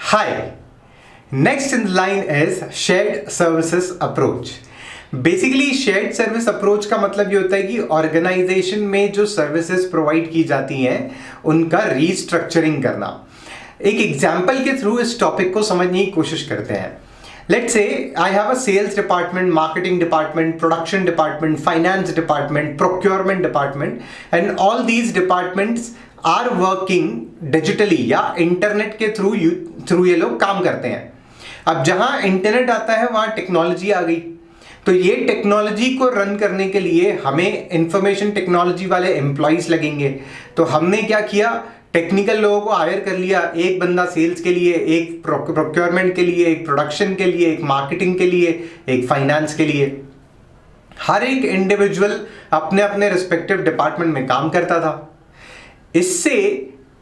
Hi. Next in line is shared services approach. Basically shared service approach का मतलब ये होता है कि ऑर्गेनाइजेशन में जो सर्विसेज प्रोवाइड की जाती हैं उनका रीस्ट्रक्चरिंग करना। एक एग्जांपल के थ्रू इस टॉपिक को समझने की कोशिश करते हैं। Let's say I have a sales department, marketing department, production department, finance department, procurement department and all these departments are working digitally या इंटरनेट के थ्रू ये लोग काम करते हैं। अब जहां इंटरनेट आता है वहां टेक्नोलॉजी आ गई, तो ये टेक्नोलॉजी को रन करने के लिए हमें इंफॉर्मेशन टेक्नोलॉजी वाले एम्प्लॉइज लगेंगे। तो हमने क्या किया, टेक्निकल लोगों को हायर कर लिया, एक बंदा सेल्स के लिए, एक प्रोक्योरमेंट के लिए, एक प्रोडक्शन के लिए, एक मार्केटिंग के लिए, एक फाइनेंस के लिए। हर एक इंडिविजुअल अपने अपने रिस्पेक्टिव डिपार्टमेंट में काम करता था। इससे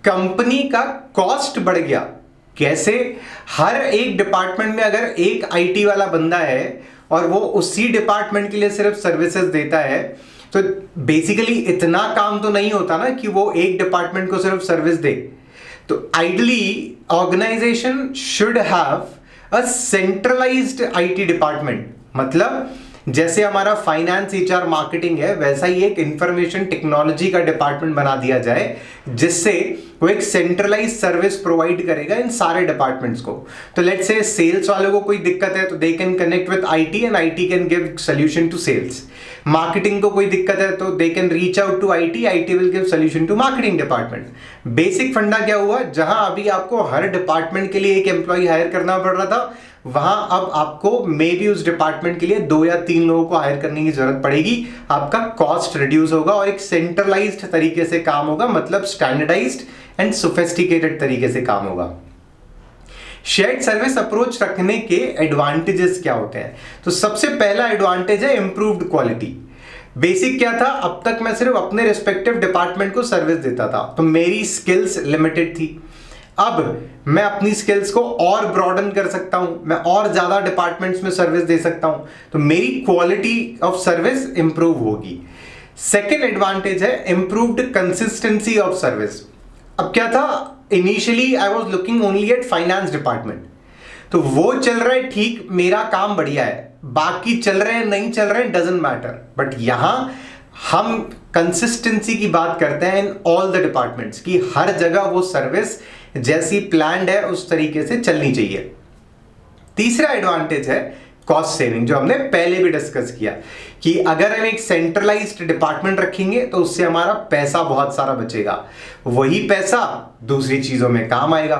कंपनी का कॉस्ट बढ़ गया। कैसे? हर एक डिपार्टमेंट में अगर एक आईटी वाला बंदा है और वो उसी डिपार्टमेंट के लिए सिर्फ सर्विसेज देता है, तो बेसिकली इतना काम तो नहीं होता ना कि वो एक डिपार्टमेंट को सिर्फ सर्विस दे। तो ideally organisation should have a centralised IT department. मतलब जैसे हमारा फाइनेंस, एचआर, मार्केटिंग है, वैसा ही एक इंफॉर्मेशन टेक्नोलॉजी का डिपार्टमेंट बना दिया जाए जिससे वो एक सेंट्रलाइज सर्विस प्रोवाइड करेगा इन सारे डिपार्टमेंट्स को। तो लेट्स से सेल्स वालों को कोई दिक्कत है तो they can connect with IT and IT can give solution to sales. Marketing को कोई दिक्कत है तो they can reach out to IT, IT will give solution to marketing department. Basic funda क्या हुआ, जहां अभी आपको हर डिपार्टमेंट के लिए एक एम्प्लॉय हायर करना पड़ रहा था, वहां अब आपको मे बी उस डिपार्टमेंट के लिए 2 या 3 लोगों को हायर करने की जरूरत पड़ेगी। आपका कॉस्ट रिड्यूस होगा और एक सेंट्रलाइज्ड तरीके से काम होगा, मतलब स्टैंडर्डाइज्ड एंड सोफिस्टिकेटेड तरीके से काम होगा। शेयर्ड सर्विस अप्रोच रखने के एडवांटेजेस क्या होते हैं? तो सबसे पहला एडवांटेज है इंप्रूव्ड क्वालिटी। बेसिक क्या था, अब तक मैं सिर्फ अपने रिस्पेक्टिव डिपार्टमेंट को सर्विस देता था, तो मेरी स्किल्स लिमिटेड थी। अब मैं अपनी स्किल्स को और ब्रॉडन कर सकता हूं, मैं और ज्यादा डिपार्टमेंट्स में सर्विस दे सकता हूं, तो मेरी क्वालिटी ऑफ सर्विस इंप्रूव होगी। सेकेंड एडवांटेज है इंप्रूव्ड कंसिस्टेंसी ऑफ सर्विस। अब क्या था, initially I was looking only at finance department, तो वो चल रहा है ठीक, मेरा काम बढ़िया है, बाकी चल रहे हैं नहीं चल रहे हैं डजंट मैटर। बट यहां हम कंसिस्टेंसी की बात करते हैं इन ऑल द डिपार्टमेंट्स की हर जगह वो सर्विस जैसी प्लान्ड है उस तरीके से चलनी चाहिए। तीसरा एडवांटेज है कॉस्ट सेविंग, जो हमने पहले भी डिस्कस किया कि अगर हम एक सेंट्रलाइज्ड डिपार्टमेंट रखेंगे तो उससे हमारा पैसा बहुत सारा बचेगा, वही पैसा दूसरी चीजों में काम आएगा।